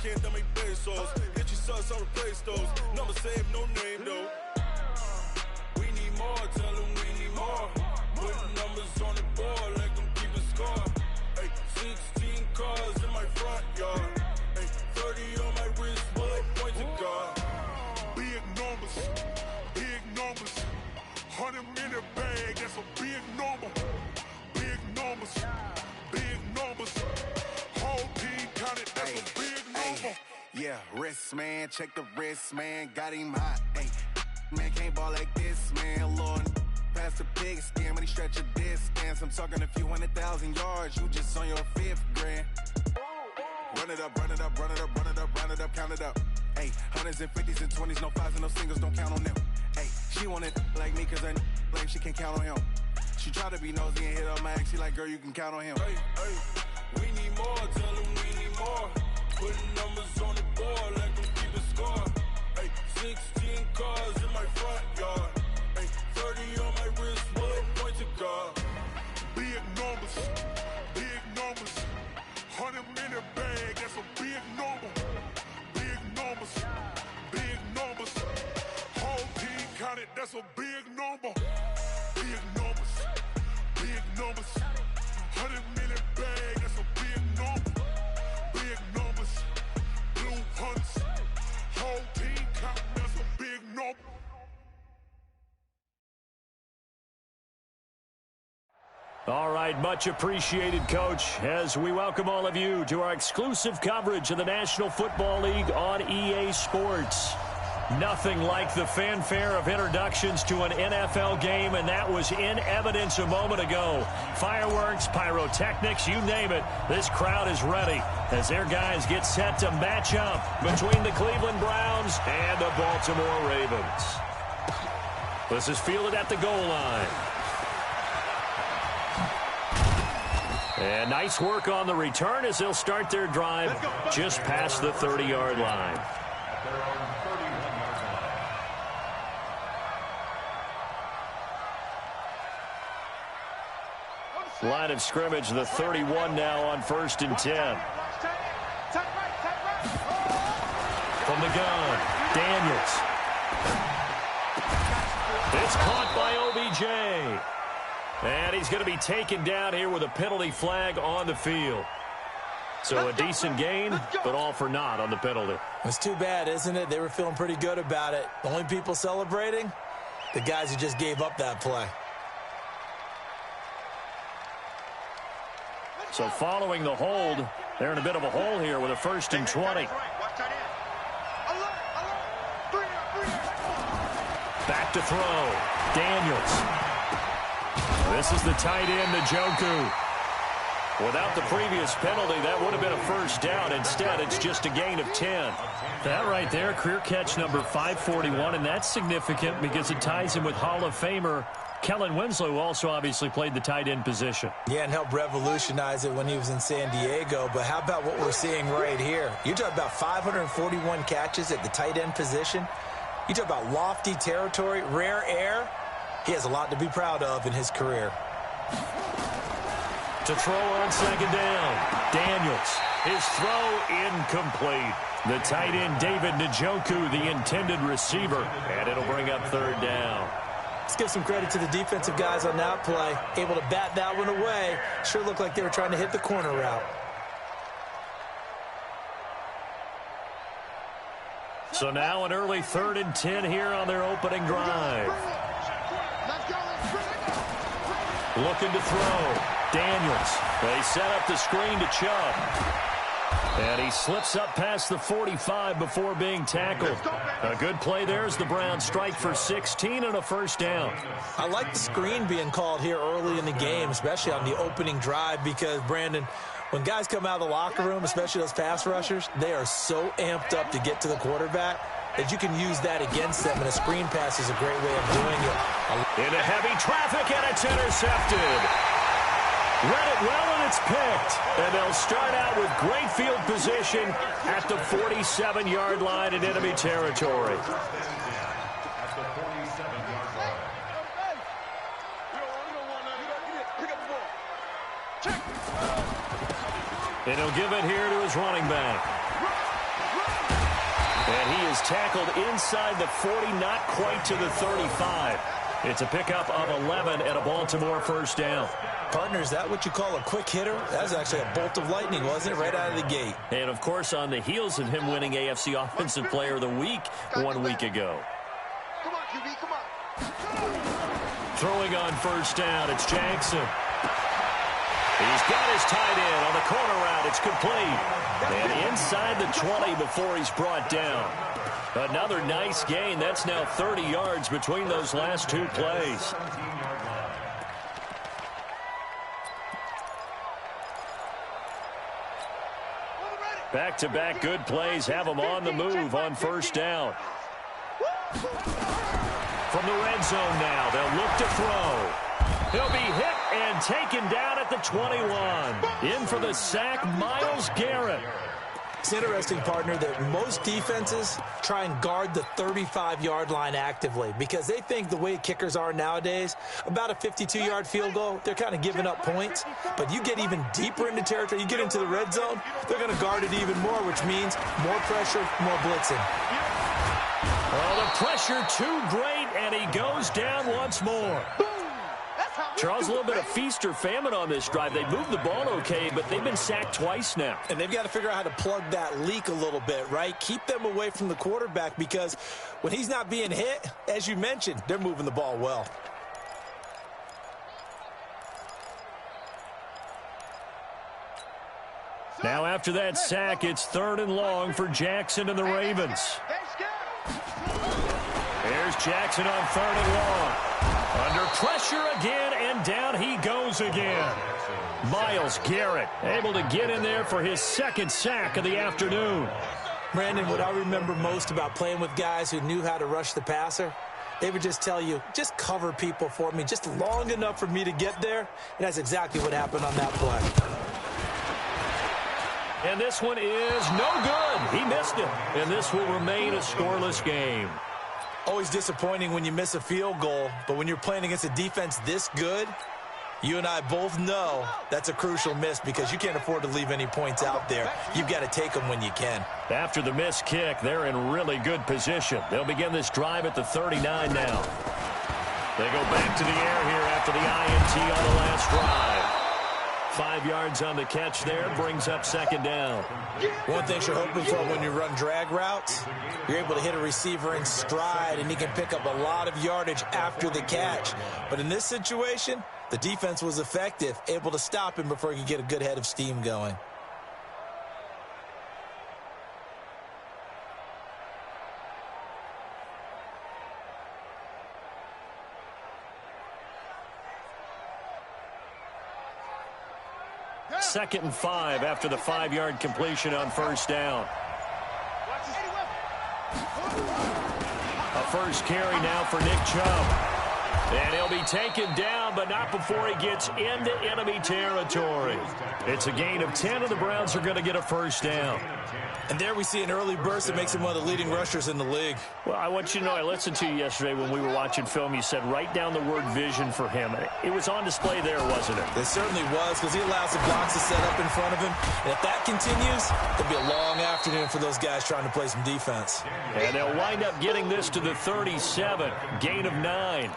can't tell me pesos. Get your sus, I'll replace those. Number save, no name though. We need more, tell them we need more. Putting numbers on the board, like them keep a score. Ay, 16 cars in my front yard. Ay, 30 on my wrist, bullet point to God. Big numbers, 100 in the bag, that's a big number. Big numbers, whole team counted, that's a big number. Yeah, wrist man, check the wrist man, got him hot. Ay, man can't ball like this, man. Lord, past the big skin when he stretch a distance. I'm talking a few 100,000 yards, you just on your 5th grand. Run it up, run it up, run it up, run it up, run it up, count it up. Ay, hundreds and 50s and 20s, no 5s and no singles, don't count on them. Ay, she want it like me, cause her blame, she can't count on him. She try to be nosy and hit up my ex, she like, girl, you can count on him. Hey, hey, we need more, tell them we need more. Putting numbers on the board, like them keep a score. Hey, 16 cars in my front yard. Hey, 30 on my wrist, bullet point to God. Big numbers, 100 in the bag, that's a big number. Big numbers, whole team counted, that's a big number. Big numbers, 100 in the bag, that's a big number. Big numbers, blue hunts, whole team counting, that's a big number. All right, much appreciated, Coach, as we welcome all of you to our exclusive coverage of the National Football League on EA Sports. Nothing like the fanfare of introductions to an NFL game, and that was in evidence a moment ago. Fireworks, pyrotechnics, you name it, this crowd is ready as their guys get set to match up between the Cleveland Browns and the Baltimore Ravens. This is fielded at the goal line. And nice work on the return as they'll start their drive just past the 30-yard line. Line of scrimmage, the 31 now on 1st and 10. From the gun, Daniels. It's caught by OBJ. And he's going to be taken down here with a penalty flag on the field. So a decent gain, but all for naught on the penalty. It's too bad, isn't it? They were feeling pretty good about it. The only people celebrating, the guys who just gave up that play. So following the hold, they're in a bit of a hole here with a 1st and 20. Back to throw. Daniels. This is the tight end, Njoku. Without the previous penalty, that would have been a 1st down. Instead, it's just a gain of 10. That right there, career catch number 541, and that's significant because it ties him with Hall of Famer Kellen Winslow, who also obviously played the tight end position. Yeah, and helped revolutionize it when he was in San Diego. But how about what we're seeing right here? You're talking about 541 catches at the tight end position. You talk about lofty territory, rare air. He has a lot to be proud of in his career. To throw on 2nd down, Daniels. His throw incomplete. The tight end, David Njoku, the intended receiver. And it'll bring up 3rd down. Let's give some credit to the defensive guys on that play. Able to bat that one away. Sure looked like they were trying to hit the corner route. So now an early 3rd and 10 here on their opening drive. Looking to throw. Daniels. They set up the screen to Chubb. And he slips up past the 45 before being tackled. A good play there as the Browns strike for 16 and a 1st down. I like the screen being called here early in the game, especially on the opening drive, because, Brandon, when guys come out of the locker room, especially those pass rushers, they are so amped up to get to the quarterback that you can use that against them, and a screen pass is a great way of doing it. Into heavy traffic, and it's intercepted. Read it well, and it's picked. And they'll start out with great field position at the 47-yard line in enemy territory. And he'll give it here to his running back. is tackled inside the 40, not quite to the 35. It's a pickup of 11 and a Baltimore first down. Partner, is that what you call a quick hitter? That was actually a bolt of lightning, wasn't it? Right out of the gate. And, of course, on the heels of him winning AFC Offensive Player of the Week 1 week ago. Come on, QB, come on. Throwing on first down, it's Jackson. He's got his tight end on the corner route. It's complete. And inside the 20 before he's brought down. Another nice gain. That's now 30 yards between those last two plays. Back-to-back good plays have him on the move on first down. From the red zone now, they'll look to throw. He'll be hit and taken down at the 21. In for the sack, Myles Garrett. It's interesting, partner, that most defenses try and guard the 35-yard line actively because they think the way kickers are nowadays, about a 52-yard field goal, they're kind of giving up points. But you get even deeper into territory, you get into the red zone, they're going to guard it even more, which means more pressure, more blitzing. Oh, the pressure too great, and he goes down once more. Charles, a little bit of feast or famine on this drive. They moved the ball okay, but they've been sacked twice now. And they've got to figure out how to plug that leak a little bit, right? Keep them away from the quarterback because when he's not being hit, as you mentioned, they're moving the ball well. Now after that sack, it's 3rd and long for Jackson and the Ravens. There's Jackson on 3rd and long. Under pressure again, and down he goes again. Myles Garrett able to get in there for his 2nd sack of the afternoon. Brandon, what I remember most about playing with guys who knew how to rush the passer, they would just tell you, just cover people for me, just long enough for me to get there. And that's exactly what happened on that play. And this one is no good. He missed it. And this will remain a scoreless game. Always disappointing when you miss a field goal, but when you're playing against a defense this good, you and I both know that's a crucial miss because you can't afford to leave any points out there. You've got to take them when you can. After the missed kick, they're in really good position. They'll begin this drive at the 39 now. They go back to the air here after the INT on the last drive. 5 yards on the catch there, brings up 2nd down. One thing you're hoping for when you run drag routes, you're able to hit a receiver in stride, and he can pick up a lot of yardage after the catch. But in this situation, the defense was effective, able to stop him before he could get a good head of steam going. Second and 5 after the 5-yard completion on first down. A first carry now for Nick Chubb. And he'll be taken down, but not before he gets into enemy territory. It's a gain of 10, and the Browns are going to get a first down. And there we see an early burst that makes him one of the leading rushers in the league. Well, I want you to know, I listened to you yesterday when we were watching film. You said write down the word vision for him. It was on display there, wasn't it? It certainly was, because he allows the blocks to set up in front of him. And if that continues, it'll be a long afternoon for those guys trying to play some defense. And they'll wind up getting this to the 37, gain of 9.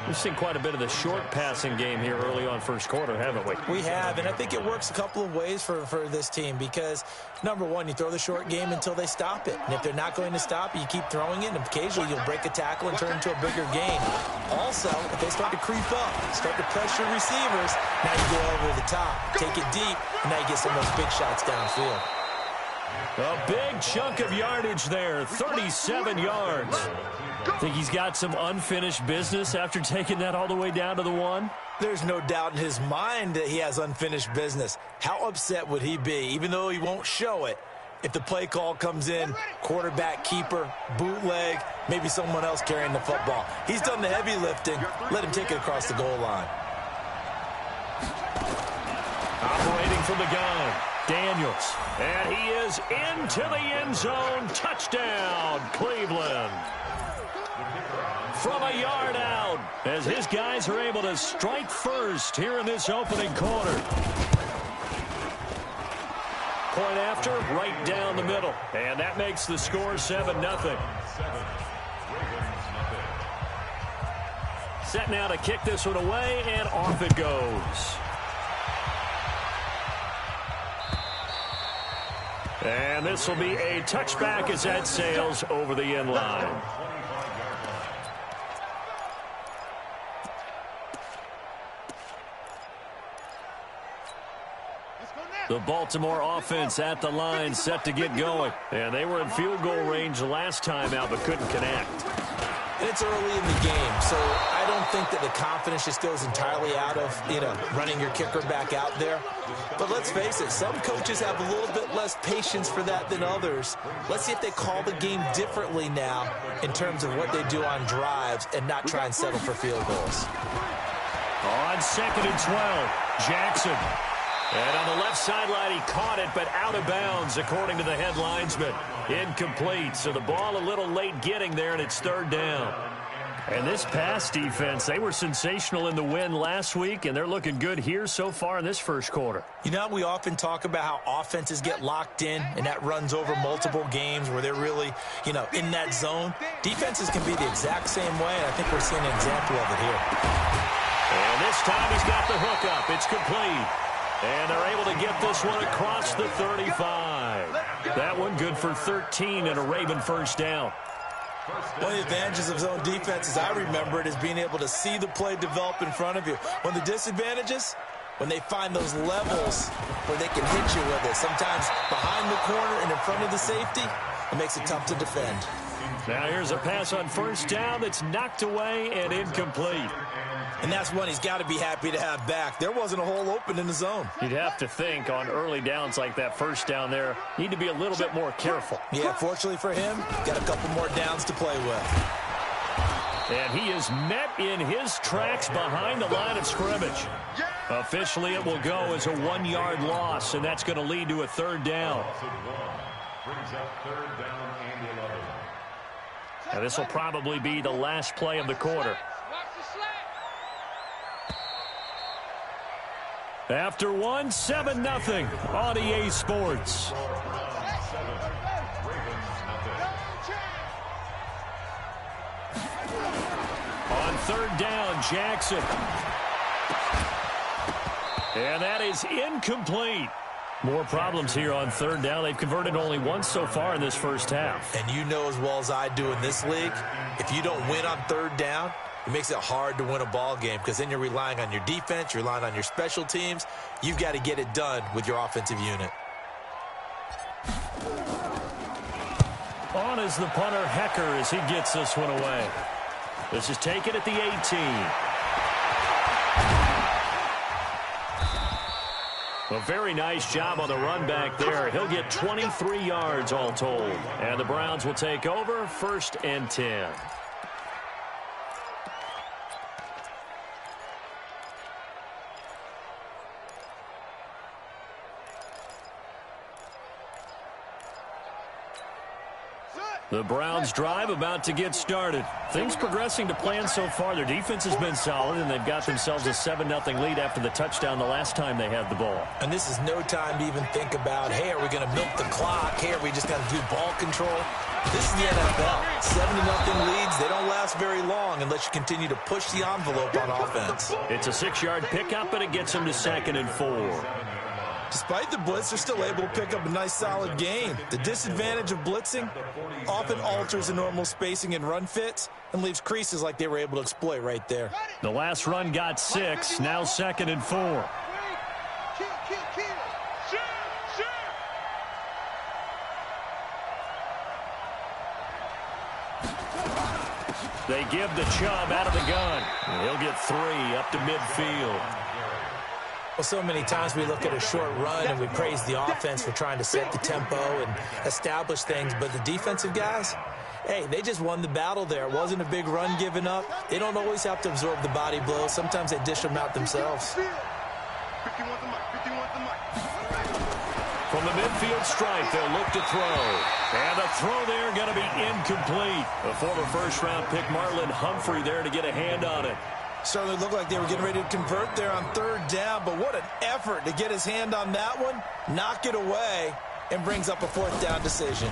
We've seen quite a bit of the short passing game here early on first quarter, haven't we? We have, and I think it works a couple of ways for this team because, number one, you throw the short game until they stop it. And if they're not going to stop it, you keep throwing it, and occasionally you'll break a tackle and turn into a bigger gain. Also, if they start to creep up, start to pressure receivers, now you go over the top, take it deep, and now you get some of those big shots downfield. A big chunk of yardage there, 37 yards. Think he's got some unfinished business after taking that all the way down to the 1? There's no doubt in his mind that he has unfinished business. How upset would he be, even though he won't show it, if the play call comes in, quarterback keeper, bootleg, maybe someone else carrying the football. He's done the heavy lifting. Let him take it across the goal line. Operating from the gun, Daniels. And he is into the end zone. Touchdown, Cleveland. From a yard out, as his guys are able to strike first here in this opening quarter. Point after, right down the middle. And that makes the score 7-0. Set now to kick this one away, and off it goes. And this will be a touchback as that sails over the end line. The Baltimore offense at the line, set to get going. And they were in field goal range last time out, but couldn't connect. And it's early in the game, so I don't think that the confidence just goes entirely out of, running your kicker back out there. But let's face it, some coaches have a little bit less patience for that than others. Let's see if they call the game differently now in terms of what they do on drives and not try and settle for field goals. On 2nd and 12, Jackson. And on the left sideline, he caught it, but out of bounds, according to the head linesman. Incomplete, so the ball a little late getting there, and it's 3rd down. And this pass defense, they were sensational in the win last week, and they're looking good here so far in this first quarter. We often talk about how offenses get locked in, and that runs over multiple games where they're really, in that zone. Defenses can be the exact same way, and I think we're seeing an example of it here. And this time he's got the hook up. It's complete. And they're able to get this one across the 35. That one good for 13 and a Raven first down. One of the advantages of zone defense, as I remember it, is being able to see the play develop in front of you. One of the disadvantages, when they find those levels where they can hit you with it, sometimes behind the corner and in front of the safety, it makes it tough to defend. Now here's a pass on first down that's knocked away and incomplete. And that's one he's got to be happy to have back. There wasn't a hole open in the zone. You'd have to think on early downs like that first down there, need to be a little bit more careful. Yeah, fortunately for him, got a couple more downs to play with. And he is met in his tracks behind the line of scrimmage. Officially, it will go as a 1-yard loss, and that's going to lead to a 3rd down. Now, this will probably be the last play of the quarter. After 7-0 on EA Sports. On 3rd down, Jackson. And that is incomplete. More problems here on 3rd down. They've converted only once so far in this first half. And you know as well as I do in this league, if you don't win on 3rd down, it makes it hard to win a ball game because then you're relying on your defense, you're relying on your special teams. You've got to get it done with your offensive unit. On is the punter, Hecker, as he gets this one away. This is taken at the 18. A very nice job on the run back there. He'll get 23 yards all told. And the Browns will take over 1st and 10. The Browns drive about to get started. Things progressing to plan so far. Their defense has been solid, and they've got themselves a 7-0 lead after the touchdown the last time they had the ball. And this is no time to even think about, hey, are we going to milk the clock? Hey, are we just going to do ball control? This is the NFL. 7-0 leads, they don't last very long unless you continue to push the envelope on offense. It's a 6-yard pickup, and it gets them to 2nd and 4. Despite the blitz, they're still able to pick up a nice, solid gain. The disadvantage of blitzing often alters the normal spacing and run fits and leaves creases like they were able to exploit right there. The last run got 6, now 2nd and 4. They give the Chubb out of the gun. He'll get 3 up to midfield. Well, so many times we look at a short run and we praise the offense for trying to set the tempo and establish things, but the defensive guys, hey, they just won the battle there. It wasn't a big run given up. They don't always have to absorb the body blows. Sometimes they dish them out themselves. From the midfield stripe, they'll look to throw. And the throw there going to be incomplete. The former first-round pick Marlon Humphrey there to get a hand on it. Certainly looked like they were getting ready to convert there on third down, but what an effort to get his hand on that one, knock it away, and brings up a fourth down decision.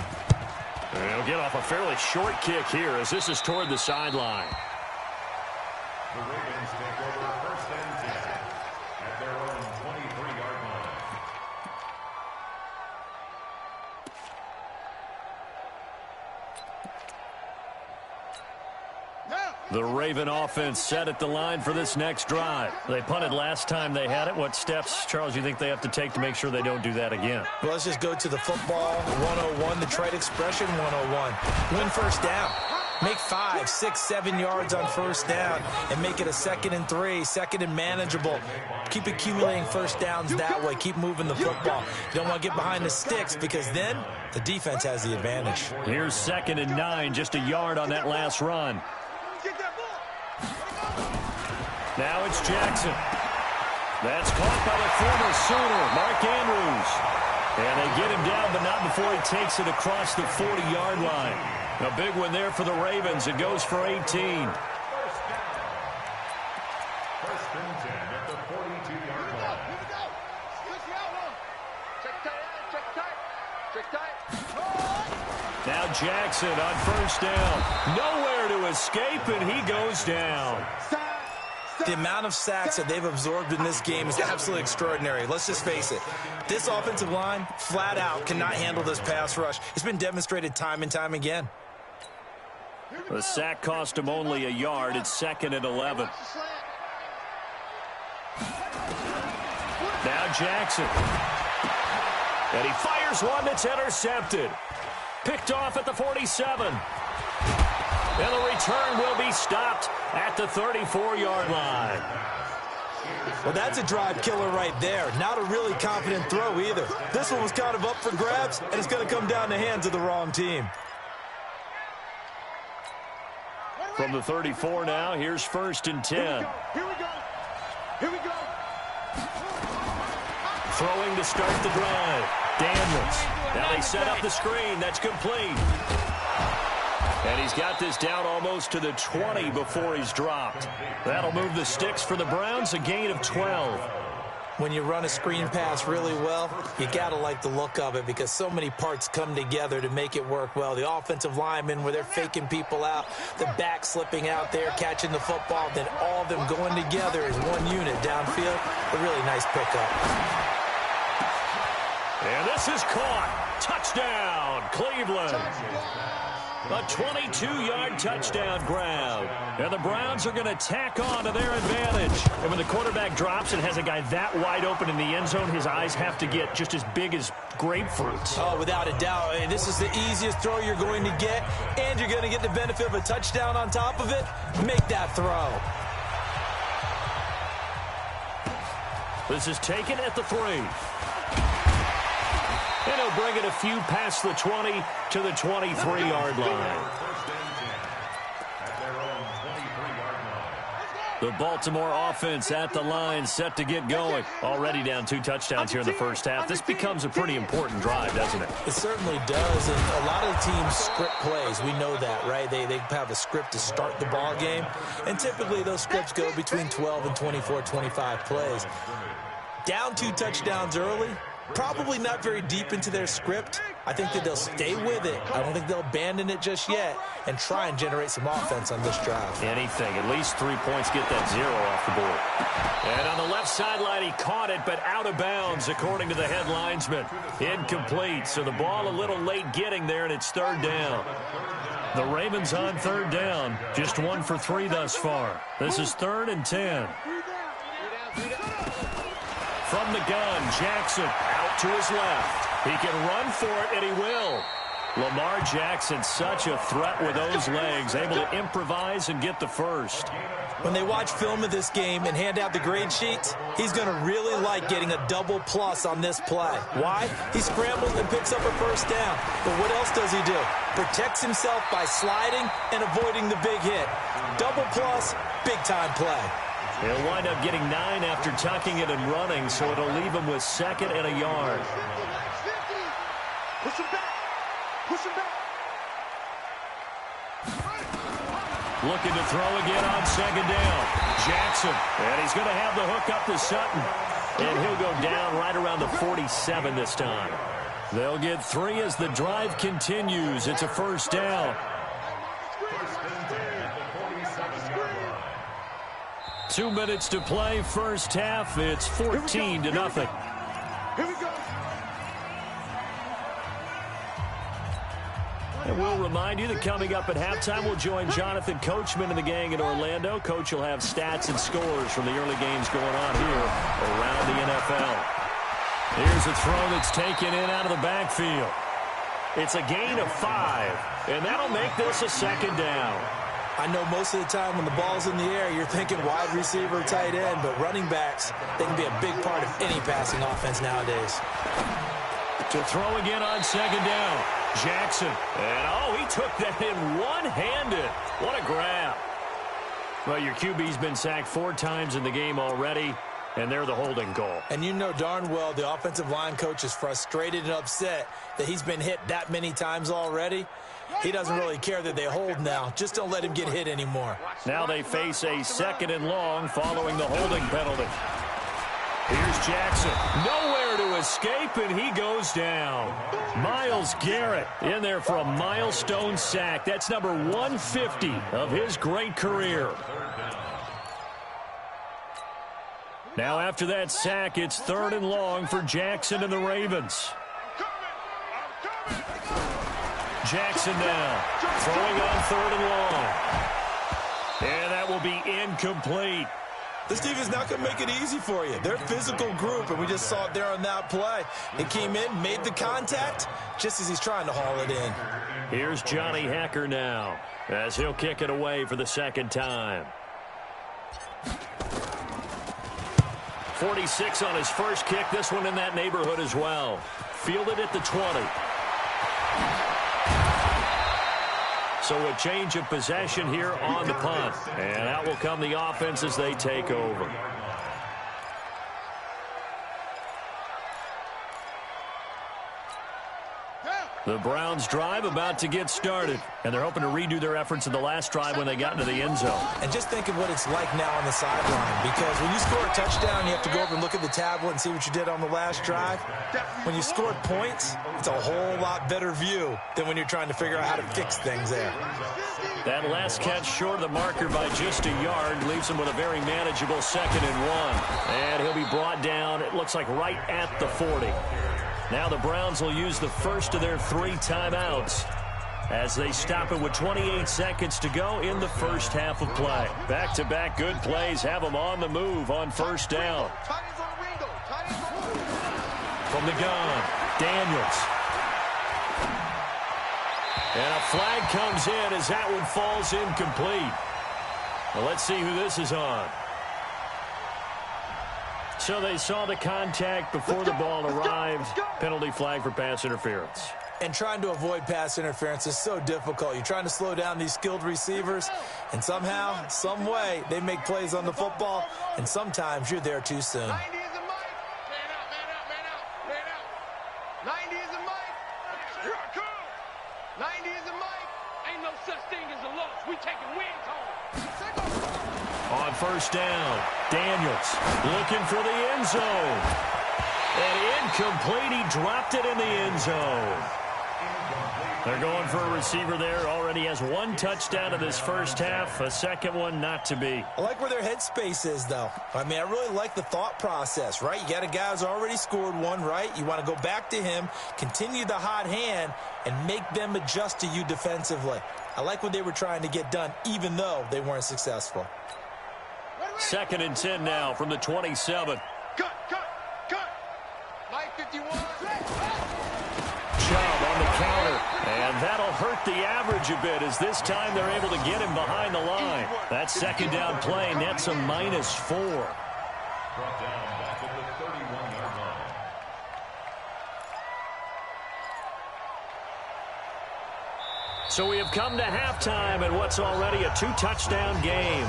And he'll get off a fairly short kick here as this is toward the sideline. The Ravens take over first and 10 at their own 23-yard line. The Raven offense set at the line for this next drive. They punted last time they had it. What steps, Charles, you think they have to take to make sure they don't do that again? Well, let's just go to the football 101, the trade expression 101. Win first down. Make 5, 6, 7 yards on first down and make it a 2nd and 3, 2nd and manageable. Keep accumulating first downs that way. Keep moving the football. You don't want to get behind the sticks because then the defense has the advantage. Here's 2nd and 9, just a yard on that last run. Now it's Jackson. That's caught by the former Sooner, Mark Andrews. And they get him down, but not before he takes it across the 40-yard line. A big one there for the Ravens. It goes for 18. First and 10 at the 42-yard line. Here we go. Switch the outlaw. Check tight. Now Jackson on first down. Nowhere to escape, and he goes down. The amount of sacks that they've absorbed in this game is absolutely extraordinary. Let's just face it. This offensive line, flat out, cannot handle this pass rush. It's been demonstrated time and time again. The sack cost him only a yard. It's 2nd and 11. Now Jackson. And he fires one that's intercepted. Picked off at the 47. And the return will be stopped at the 34-yard line. Well, that's a drive killer right there. Not a really confident throw either. This one was kind of up for grabs, and it's going to come down the hands of the wrong team. From the 34 now, here's 1st and 10. Here we go. Throwing to start the drive. Daniels. Now they set up the screen. That's complete. And he's got this down almost to the 20 before he's dropped. That'll move the sticks for the Browns, a gain of 12. When you run a screen pass really well, you got to like the look of it because so many parts come together to make it work well. The offensive linemen where they're faking people out, the back slipping out there, catching the football, then all of them going together as one unit downfield. A really nice pickup. And this is caught. Touchdown, Cleveland. A 22-yard touchdown grab. And the Browns are going to tack on to their advantage. And when the quarterback drops and has a guy that wide open in the end zone, his eyes have to get just as big as grapefruits. Oh, without a doubt. This is the easiest throw you're going to get, and you're going to get the benefit of a touchdown on top of it. Make that throw. This is taken at the 3. And he'll bring it a few past the 20 to the 23-yard line. The Baltimore offense at the line, set to get going. Already down 2 touchdowns here in the first half. This becomes a pretty important drive, doesn't it? It certainly does, and a lot of the teams script plays. We know that, right? They have a script to start the ball game, and typically those scripts go between 12 and 24, 25 plays. Down 2 touchdowns early, probably not very deep into their script. I think that they'll stay with it. I don't think they'll abandon it just yet and try and generate some offense on this drive. Anything. At least 3 points, get that 0 off the board. And on the left sideline, he caught it, but out of bounds, according to the head linesman. Incomplete. So the ball a little late getting there, and it's 3rd down. The Ravens on 3rd down. Just 1 for 3 thus far. This is 3rd and 10. From the gun, Jackson out to his left. He can run for it, and he will. Lamar Jackson, such a threat with those legs, able to improvise and get the first. When they watch film of this game and hand out the grade sheets, he's going to really like getting a double plus on this play. Why? He scrambles and picks up a first down. But what else does he do? Protects himself by sliding and avoiding the big hit. Double plus, big-time play. He'll wind up getting 9 after tucking it and running, so it'll leave him with 2nd and a yard. 50. Push him back. Push him back. Looking to throw again on second down. Jackson. And he's going to have the hook up to Sutton. And he'll go down right around the 47 this time. They'll get 3 as the drive continues. It's a first down. 2 minutes to play, first half. It's 14-0. Here we go. And we'll remind you that coming up at halftime, we'll join Jonathan Coachman and the gang in Orlando. Coach will have stats and scores from the early games going on here around the NFL. Here's a throw that's taken in out of the backfield. It's a gain of 5, and that'll make this a second down. I know most of the time when the ball's in the air, you're thinking wide receiver, tight end, but running backs, they can be a big part of any passing offense nowadays. To throw again on second down. Jackson. And, he took that in one-handed. What a grab. Well, your QB's been sacked 4 times in the game already, and they're the holding goal. And you know darn well the offensive line coach is frustrated and upset that he's been hit that many times already. He doesn't really care that they hold now. Just don't let him get hit anymore. Now they face a 2nd and long following the holding penalty. Here's Jackson. Nowhere to escape, and he goes down. Myles Garrett in there for a milestone sack. That's number 150 of his great career. Now after that sack, it's 3rd and long for Jackson and the Ravens. Jackson now throwing on 3rd and long. And that will be incomplete. This defense not going to make it easy for you. They're a physical group, and we just saw it there on that play. It came in, made the contact, just as he's trying to haul it in. Here's Johnny Hekker now, as he'll kick it away for the 2nd time. 46 on his first kick. This one in that neighborhood as well. Fielded at the 20. So a change of possession here on the punt. And out will come the offense as they take over. The Browns drive about to get started. And they're hoping to redo their efforts in the last drive when they got into the end zone. And just think of what it's like now on the sideline. Because when you score a touchdown, you have to go over and look at the tablet and see what you did on the last drive. When you scored points, it's a whole lot better view than when you're trying to figure out how to fix things there. That last catch short of the marker by just a yard leaves him with a very manageable 2nd and 1. And he'll be brought down, it looks like, right at the 40. Now the Browns will use the first of their 3 timeouts as they stop it with 28 seconds to go in the first half of play. Back-to-back good plays have them on the move on first down. From the gun, Daniels. And a flag comes in as that one falls incomplete. Well, let's see who this is on. So they saw the contact before the ball arrived. Penalty flag for pass interference. And trying to avoid pass interference is so difficult. You're trying to slow down these skilled receivers, and somehow, some way, they make plays on the football, and sometimes you're there too soon. 90 is a mic. Man out. 90 is a mic. Here I come. 90 is a mic. Ain't no such thing as a loss. We taking wins home. On first down, Daniels looking for the end zone. And incomplete. He dropped it in the end zone. They're going for a receiver there. Already has 1 touchdown in this first half. A 2nd one not to be. I like where their headspace is, though. I mean, I really like the thought process, right? You got a guy who's already scored 1, right? You want to go back to him, continue the hot hand, and make them adjust to you defensively. I like what they were trying to get done, even though they weren't successful. 2nd and 10 now from the 27. Cut. Mike 51. Chubb on the counter. And that'll hurt the average a bit as this time they're able to get him behind the line. That 2nd down play nets a -4. Brought down back at the 31-yard line. So we have come to halftime in what's already a 2-touchdown game.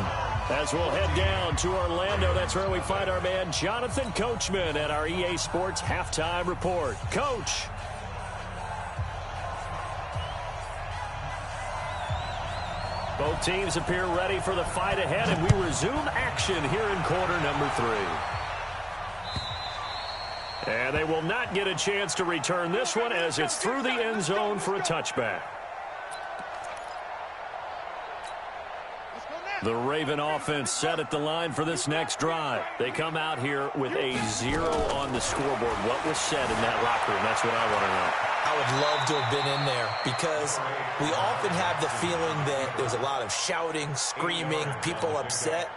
As we'll head down to Orlando, that's where we find our man Jonathan Coachman at our EA Sports Halftime Report. Coach. Both teams appear ready for the fight ahead, and we resume action here in quarter number 3. And they will not get a chance to return this one as it's through the end zone for a touchback. The Raven offense set at the line for this next drive. They come out here with a 0 on the scoreboard. What was said in that locker room? That's what I want to know. I would love to have been in there because we often have the feeling that there's a lot of shouting, screaming, people upset.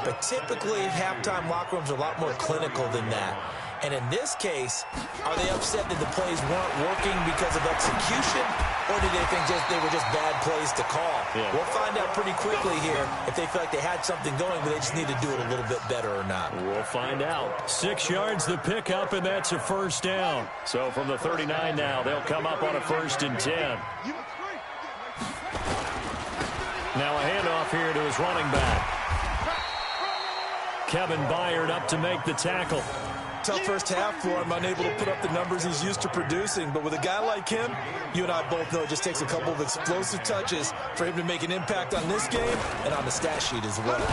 But typically, halftime locker rooms are a lot more clinical than that. And in this case, are they upset that the plays weren't working because of execution, or did they think they were just bad plays to call? Yeah. We'll find out pretty quickly here if they feel like they had something going, but they just need to do it a little bit better or not. We'll find out. 6 yards the pickup, and that's a first down. So from the 39 now, they'll come up on a 1st and 10. Now a handoff here to his running back. Kevin Byard up to make the tackle. Tough first half for him, unable to put up the numbers he's used to producing. But with a guy like him, you and I both know it just takes a couple of explosive touches for him to make an impact on this game and on the stat sheet as well.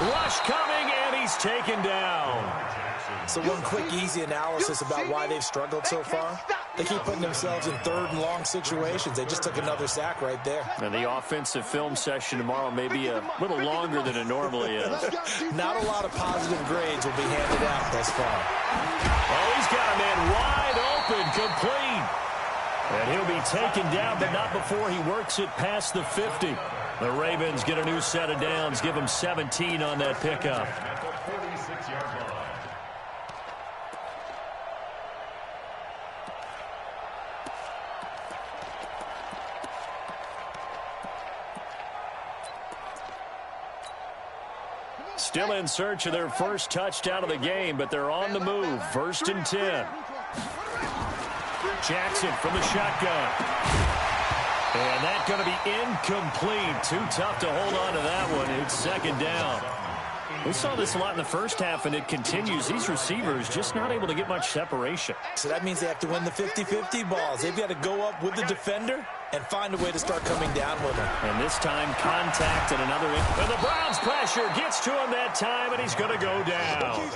Rush coming, and he's taken down. So one quick, easy analysis about why they've struggled so far. They keep putting themselves in 3rd and long situations. They just took another sack right there. And the offensive film session tomorrow may be a little longer than it normally is. Not a lot of positive grades will be handed out thus far. Oh, he's got a man wide open, complete. And he'll be taken down, but not before he works it past the 50. The Ravens get a new set of downs, give them 17 on that pickup. Still in search of their first touchdown of the game, but they're on the move. 1st and 10. Jackson from the shotgun. And that's going to be incomplete. Too tough to hold on to that one. It's 2nd down. We saw this a lot in the first half, and it continues. These receivers just not able to get much separation. So that means they have to win the 50-50 balls. They've got to go up with the defender and find a way to start coming down with him. And this time, contact and another. And the Browns pressure gets to him that time, and he's going to go down.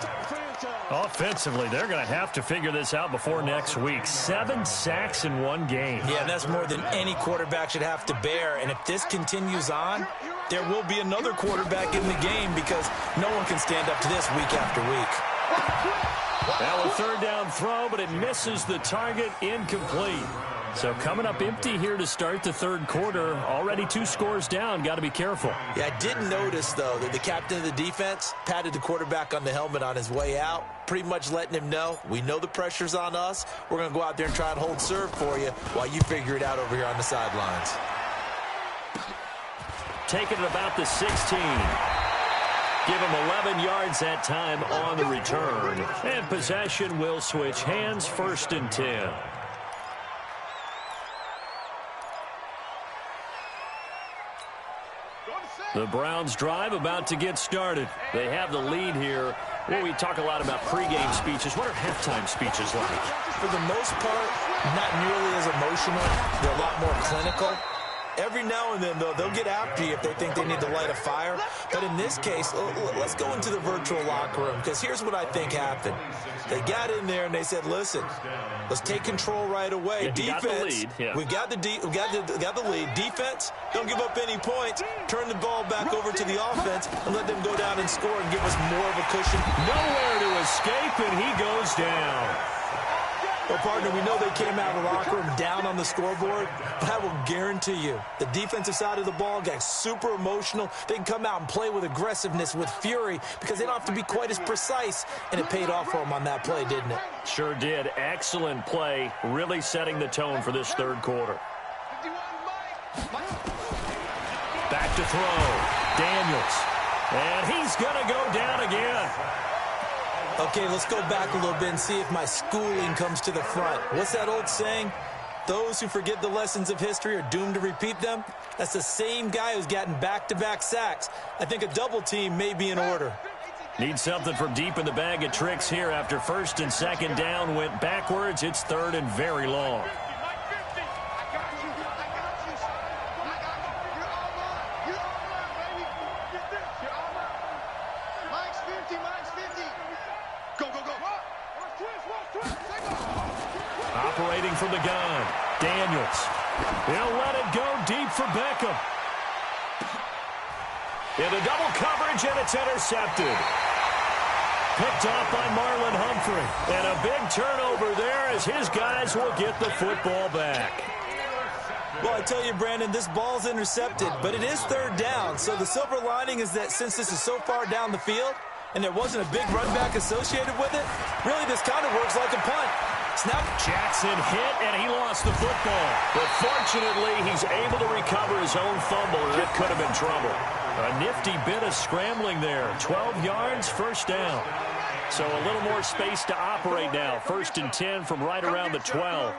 Offensively, they're going to have to figure this out before next week. 7 sacks in one game. Yeah, and that's more than any quarterback should have to bear. And if this continues on, there will be another quarterback in the game because no one can stand up to this week after week. Now a 3rd down throw, but it misses the target, incomplete. So coming up empty here to start the 3rd quarter. Already 2 scores down. Got to be careful. Yeah, I did notice, though, that the captain of the defense patted the quarterback on the helmet on his way out, pretty much letting him know, we know the pressure's on us. We're going to go out there and try and hold serve for you while you figure it out over here on the sidelines. Taking it about the 16. Give him 11 yards that time on the return. And possession will switch hands. 1st and 10. The Browns drive about to get started. They have the lead here. Well, we talk a lot about pregame speeches. What are halftime speeches like? For the most part, not nearly as emotional. They're a lot more clinical. Every now and then, though, they'll get after you if they think they need to light a fire. But in this case, let's go into the virtual locker room, because here's what I think happened. They got in there and they said, listen, let's take control right away. Yeah, defense, we got the lead. Defense, don't give up any points. Turn the ball back over to the offense and let them go down and score and give us more of a cushion. Nowhere to escape, and he goes down. Well, partner, we know they came out of the locker room down on the scoreboard, but I will guarantee you the defensive side of the ball got super emotional. They can come out and play with aggressiveness, with fury, because they don't have to be quite as precise, and it paid off for them on that play, didn't it? Sure did. Excellent play, really setting the tone for this 3rd quarter. Back to throw. Daniels. And he's going to go down again. Okay, let's go back a little bit and see if my schooling comes to the front. What's that old saying? Those who forget the lessons of history are doomed to repeat them. That's the same guy who's gotten back-to-back sacks. I think a double team may be in order. Need something from deep in the bag of tricks here after 1st and 2nd down went backwards. It's 3rd and very long. from the gun. Daniels. He'll let it go deep for Beckham. Into double coverage, and it's intercepted. Picked off by Marlon Humphrey. And a big turnover there as his guys will get the football back. Well, I tell you, Brandon, this ball's intercepted, but it is third down. So the silver lining is that since this is so far down the field and there wasn't a big run back associated with it, really this kind of works like a punt. Snap. Jackson hit, and he lost the football. But fortunately, he's able to recover his own fumble, and it could have been trouble. A nifty bit of scrambling there. 12 yards, first down. So a little more space to operate now. 1st and 10 from right around the 12.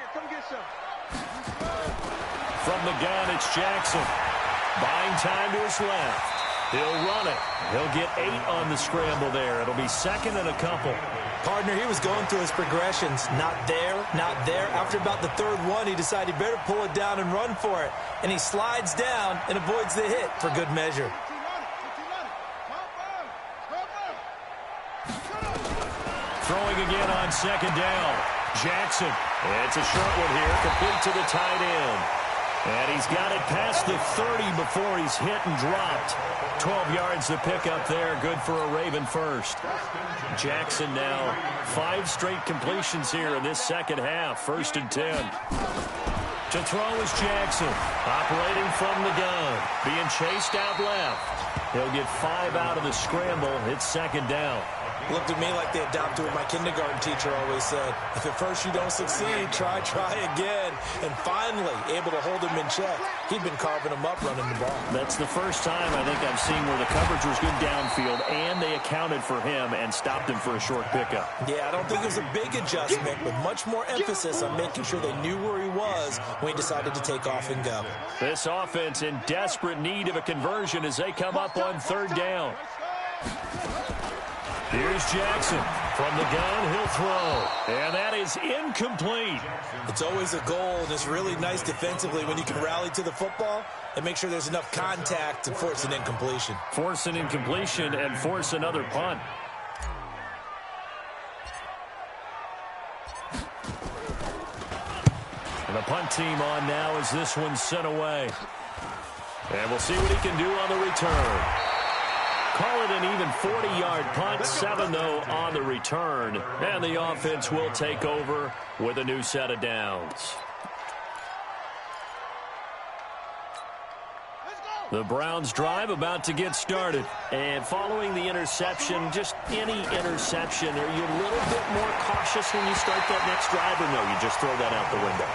From the gun, it's Jackson. Buying time to his left. He'll run it. He'll get 8 on the scramble there. It'll be 2nd and a couple. Partner, he was going through his progressions. Not there, not there. After about the 3rd one, he decided he better pull it down and run for it. And he slides down and avoids the hit for good measure. Throwing again on 2nd down. Jackson. It's a short one here, complete to the tight end. And he's got it past the 30 before he's hit and dropped. 12 yards to pick up there. Good for a Raven first. Jackson now 5 straight completions here in this second half. 1st and 10. To throw is Jackson. Operating from the gun. Being chased out left. He'll get 5 out of the scramble. It's 2nd down. Looked at me like they adopted what my kindergarten teacher always said. If at first you don't succeed, try again. And finally, able to hold him in check. He'd been carving him up running the ball. That's the first time I think I've seen where the coverage was good downfield, and they accounted for him and stopped him for a short pickup. Yeah, I don't think it was a big adjustment, but much more emphasis on making sure they knew where he was when he decided to take off and go. This offense in desperate need of a conversion as they come up on 3rd down. Here's Jackson. From the gun, he'll throw. And that is incomplete. It's always a goal, and it's really nice defensively when you can rally to the football and make sure there's enough contact to force an incompletion. Force an incompletion and force another punt. And the punt team on now as this one's sent away. And we'll see what he can do on the return. Call it an even 40-yard punt, 7 though on the return. And the offense will take over with a new set of downs. The Browns drive about to get started. And following the interception, just any interception, are you a little bit more cautious when you start that next drive, or no, you just throw that out the window?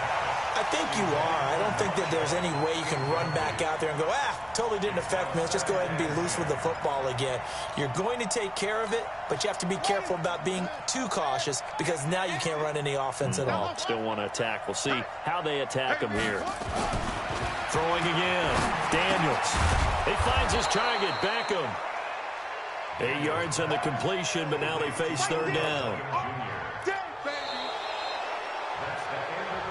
I think you are. I don't think that there's any way you can run back out there and go, totally didn't affect me. Let's just go ahead and be loose with the football again. You're going to take care of it, but you have to be careful about being too cautious because now you can't run any offense at all. Still want to attack. We'll see how they attack him here. Throwing again. Daniels. He finds his target. Beckham. 8 yards on the completion, but now they face 3rd down.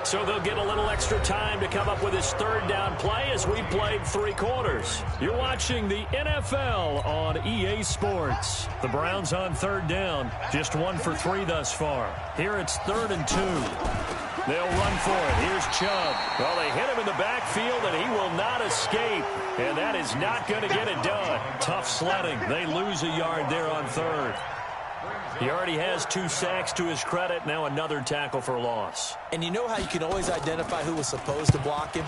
So they'll get a little extra time to come up with his 3rd down play as we played 3 quarters. You're watching the NFL on EA Sports. The Browns on 3rd down. Just 1 for 3 thus far. Here it's 3rd and 2. They'll run for it. Here's Chubb. Well, they hit him in the backfield, and he will not escape. And that is not going to get it done. Tough sledding. They lose a yard there on 3rd. He already has 2 sacks to his credit. Now another tackle for loss. And you know how you can always identify who was supposed to block him?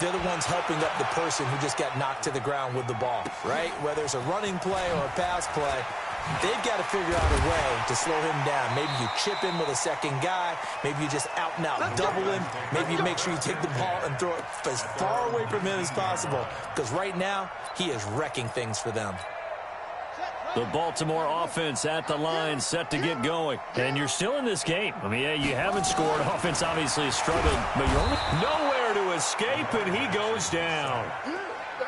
They're the ones helping up the person who just got knocked to the ground with the ball, right? Whether it's a running play or a pass play, they've got to figure out a way to slow him down. Maybe you chip in with a second guy. Maybe you just out and out double him. Maybe you make sure you take the ball and throw it as far away from him as possible. Because right now, he is wrecking things for them. The Baltimore offense at the line, set to get going. And you're still in this game. I mean, yeah, you haven't scored. Offense obviously has struggled, but you're nowhere to escape, and he goes down.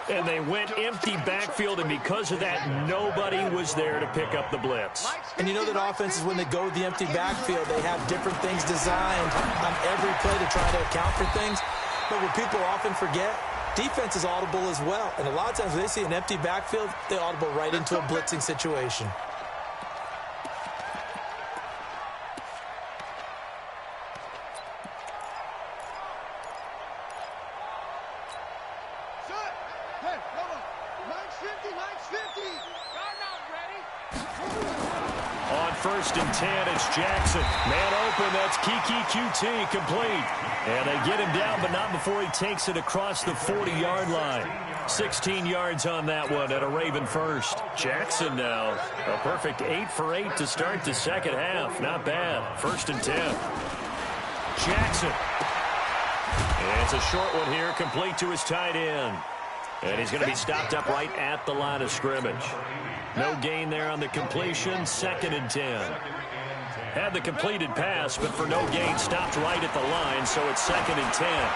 And they went empty backfield, and because of that, nobody was there to pick up the blitz. And you know that offenses, when they go with the empty backfield, they have different things designed on every play to try to account for things. But what people often forget, defense is audible as well. And a lot of times when they see an empty backfield, they audible right into a blitzing situation. On 1st and 10, it's Jackson. Man open, that's Kiki QT, complete. And they get him down, but not before he takes it across the 40-yard line. 16 yards on that one at a Raven first. Jackson now, a perfect 8 for 8 to start the second half. Not bad. 1st and 10. Jackson. And it's a short one here, complete to his tight end. And he's going to be stopped up right at the line of scrimmage. No gain there on the completion. 2nd and 10. Had the completed pass, but for no gain, stopped right at the line, so it's 2nd and 10.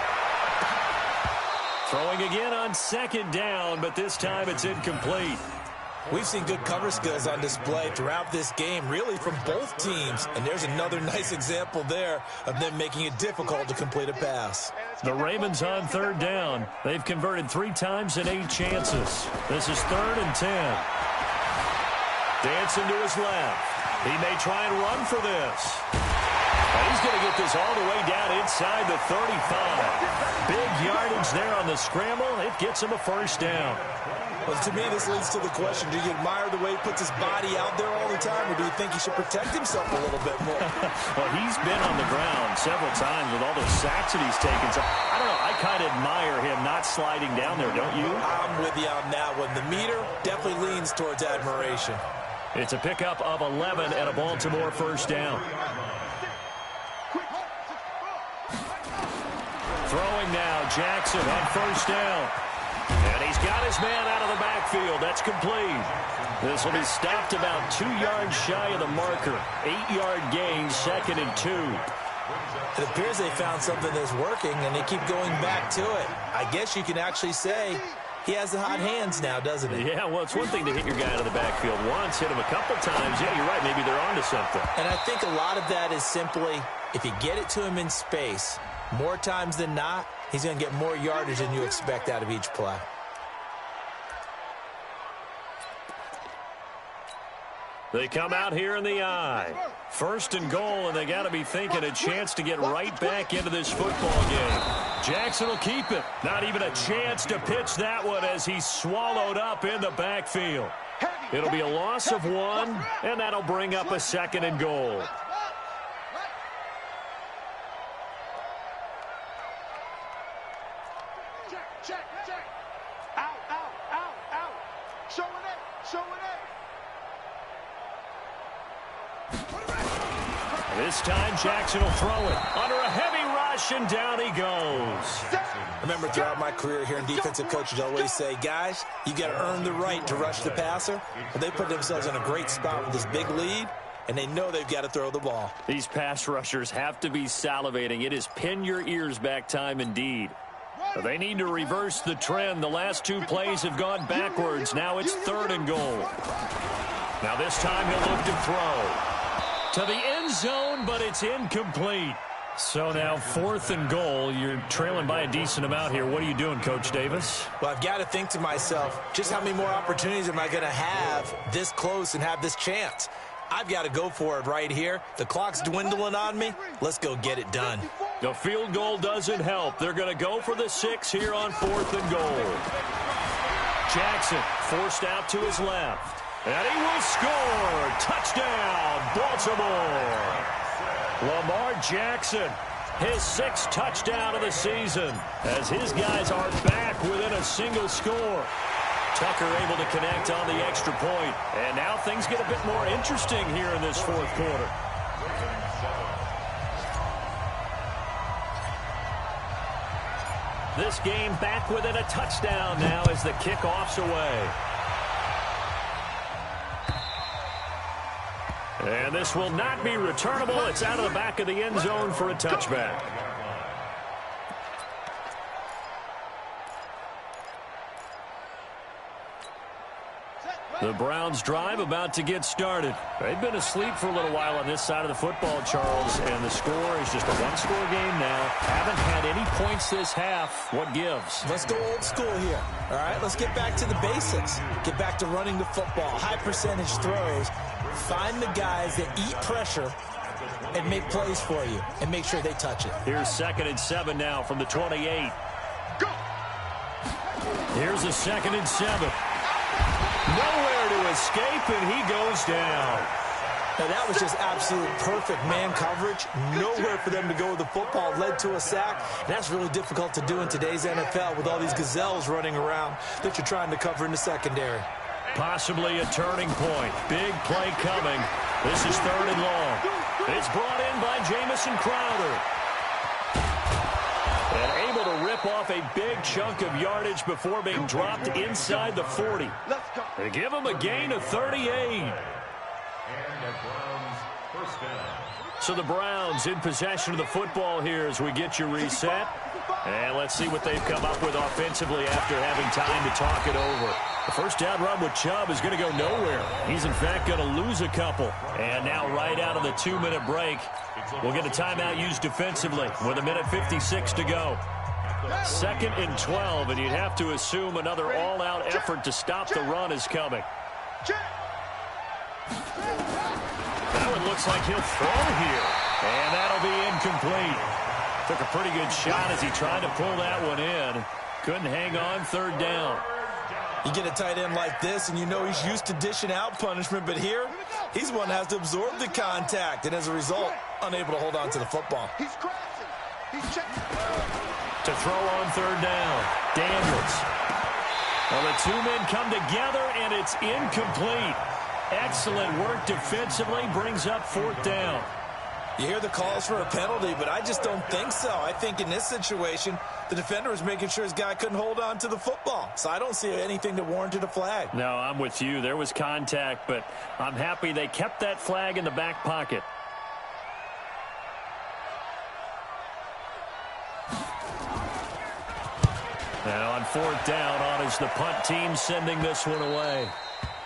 Throwing again on 2nd down, but this time it's incomplete. We've seen good cover skills on display throughout this game, really from both teams. And there's another nice example there of them making it difficult to complete a pass. The Ravens on 3rd down. They've converted 3 times in 8 chances. This is 3rd and 10. Dancing to his left. He may try and run for this. And he's going to get this all the way down inside the 35. Big yardage there on the scramble. It gets him a 1st down. Well, to me, this leads to the question, do you admire the way he puts his body out there all the time, or do you think he should protect himself a little bit more? Well, he's been on the ground several times with all those sacks that he's taken. So, I don't know, I kind of admire him not sliding down there, don't you? I'm with you on that one. The meter definitely leans towards admiration. It's a pickup of 11 and a Baltimore 1st down. Throwing now, Jackson on 1st down. And he's got his man out of the backfield. That's complete. This will be stopped about 2 yards shy of the marker. 8-yard gain, 2nd and 2. It appears they found something that's working, and they keep going back to it. I guess you can actually say he has the hot hands now, doesn't he? Yeah, well, it's one thing to hit your guy out of the backfield once, hit him a couple times. Yeah, you're right. Maybe they're onto something. And I think a lot of that is simply, if you get it to him in space, more times than not, he's going to get more yardage than you expect out of each play. They come out here in the eye. 1st and goal, and they got to be thinking a chance to get right back into this football game. Jackson will keep it. Not even a chance to pitch that one as he's swallowed up in the backfield. It'll be a loss of 1, and that'll bring up a 2nd and goal. Check. Out. Show it. This time, Jackson will throw it under a heavy rush, and down he goes. Remember, throughout my career here in defensive coaches always say, guys, you got to earn the right to rush the passer. Well, they put themselves in a great spot with this big lead, and they know they've got to throw the ball. These pass rushers have to be salivating. It is pin your ears back time indeed. They need to reverse the trend. The last 2 plays have gone backwards. Now it's 3rd and goal. Now this time he'll look to throw to the end zone, but it's incomplete. So now 4th and goal. You're trailing by a decent amount here. What are you doing, Coach Davis? Well, I've got to think to myself, just how many more opportunities am I going to have this close and have this chance? I've got to go for it right here. The clock's dwindling on me. Let's go get it done. The field goal doesn't help. They're going to go for the 6 here on 4th and goal. Jackson forced out to his left. And he will score. Touchdown, Baltimore. Lamar Jackson, his 6th touchdown of the season, as his guys are back within a single score. Tucker able to connect on the extra point. And now things get a bit more interesting here in this 4th quarter. This game back within a touchdown now as the kickoff's away. And this will not be returnable. It's out of the back of the end zone for a touchback. The Browns drive about to get started. They've been asleep for a little while on this side of the football, Charles, and the score is just a one-score game now. Haven't had any points this half. What gives? Let's go old school here. All right, let's get back to the basics. Get back to running the football, high percentage throws. Find the guys that eat pressure and make plays for you and make sure they touch it. Here's 2nd and 7 now from the 28. Here's Here's a 2nd and 7. Nowhere to escape, and he goes down. Now, that was just absolute perfect man coverage. Nowhere for them to go with the football. Led to a sack. And that's really difficult to do in today's NFL with all these gazelles running around that you're trying to cover in the secondary. Possibly a turning point. Big play coming. This is 3rd and long. It's brought in by Jamison Crowder. And able to rip off a big chunk of yardage before being dropped inside the 40. They give him a gain of 38. So the Browns in possession of the football here as we get you reset. And let's see what they've come up with offensively after having time to talk it over. The first down run with Chubb is going to go nowhere. He's, in fact, going to lose a couple. And now right out of the 2-minute break, we'll get a timeout used defensively with 1:56 to go. 2nd and 12, and you'd have to assume another all-out effort to stop the run is coming. Now it looks like he'll throw here, and that'll be incomplete. Took a pretty good shot as he tried to pull that one in. Couldn't hang on 3rd down. You get a tight end like this, and you know he's used to dishing out punishment, but here, he's one that has to absorb the contact, and as a result, unable to hold on to the football. He's crashing. He's checking. To throw on 3rd down, Daniels. Well, the two men come together, and it's incomplete. Excellent work defensively, brings up 4th down. You hear the calls for a penalty, but I just don't think so. I think in this situation, the defender was making sure his guy couldn't hold on to the football. So I don't see anything that warranted a flag. No, I'm with you. There was contact, but I'm happy they kept that flag in the back pocket. Now on 4th down, on is the punt team sending this one away.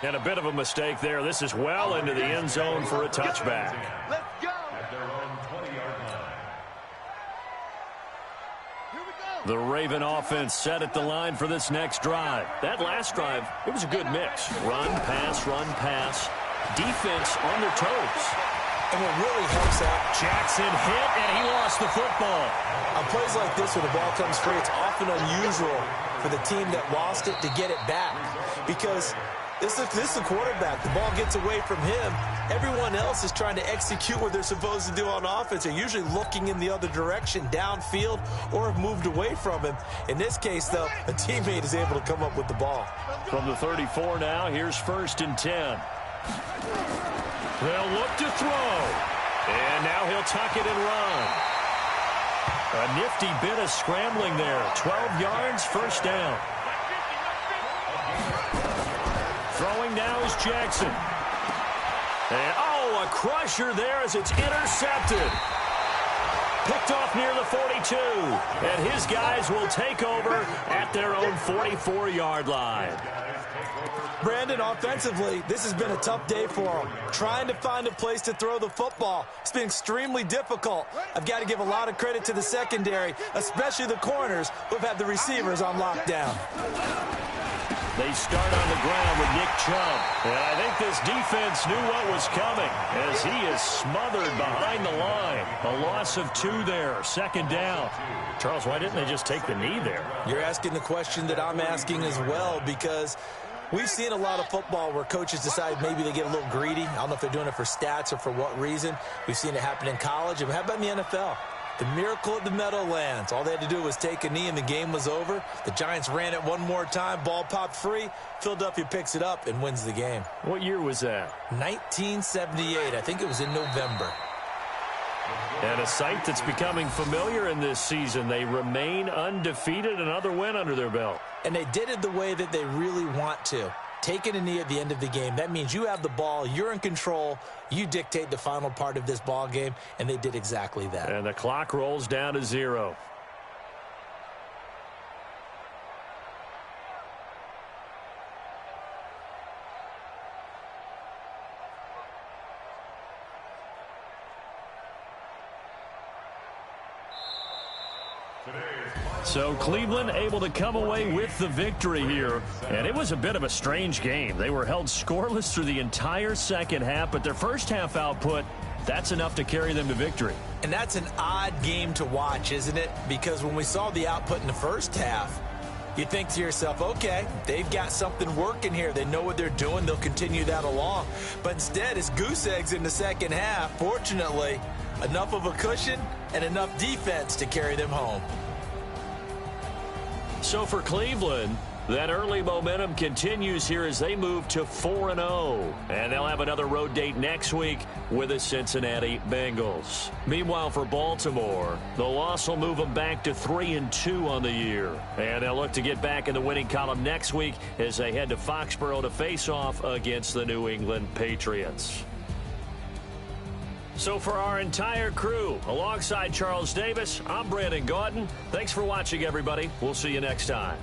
And a bit of a mistake there. This is well into the end zone for a touchback. Let's go. At their own 20-yard line. Here we go. The Raven offense set at the line for this next drive. That last drive, it was a good mix. Run, pass, defense on their toes. And what really helps out, Jackson hit, and he lost the football. on plays like this when the ball comes free, it's often unusual for the team that lost it to get it back because this is the quarterback. The ball gets away from him. Everyone else is trying to execute what they're supposed to do on offense. They're usually looking in the other direction, downfield, or have moved away from him. In this case, though, a teammate is able to come up with the ball. From the 34 now, here's 1st and 10. They'll look to throw. And now he'll tuck it and run. A nifty bit of scrambling there. 12 yards, 1st down. Throwing now is Jackson. And, a crusher there as it's intercepted. Picked off near the 42. And his guys will take over at their own 44-yard line. Brandon, offensively, this has been a tough day for him. Trying to find a place to throw the football. It's been extremely difficult. I've got to give a lot of credit to the secondary, especially the corners who've had the receivers on lockdown. They start on the ground with Nick Chubb. And I think this defense knew what was coming as he is smothered behind the line. A loss of 2 there, 2nd down. Charles, why didn't they just take the knee there? You're asking the question that I'm asking as well because we've seen a lot of football where coaches decide maybe they get a little greedy. I don't know if they're doing it for stats or for what reason. We've seen it happen in college. And how about in the NFL? The miracle at the Meadowlands. All they had to do was take a knee and the game was over. The Giants ran it one more time. Ball popped free. Philadelphia picks it up and wins the game. What year was that? 1978. I think it was in November. And a sight that's becoming familiar in this season. They remain undefeated, another win under their belt. And they did it the way that they really want to. Taking a knee at the end of the game. That means you have the ball, you're in control, you dictate the final part of this ball game, and they did exactly that. And the clock rolls down to 0. So Cleveland able to come away with the victory here. And it was a bit of a strange game. They were held scoreless through the entire second half, but their first half output, that's enough to carry them to victory. And that's an odd game to watch, isn't it? Because when we saw the output in the first half, You think to yourself, okay, they've got something working here. They know what they're doing. They'll continue that along. But instead, it's goose eggs in the second half. Fortunately, enough of a cushion and enough defense to carry them home. So for Cleveland, that early momentum continues here as they move to 4-0. And they'll have another road date next week with the Cincinnati Bengals. Meanwhile, for Baltimore, the loss will move them back to 3-2 on the year. And they'll look to get back in the winning column next week as they head to Foxborough to face off against the New England Patriots. So for our entire crew, alongside Charles Davis, I'm Brandon Gaudin. Thanks for watching, everybody. We'll see you next time.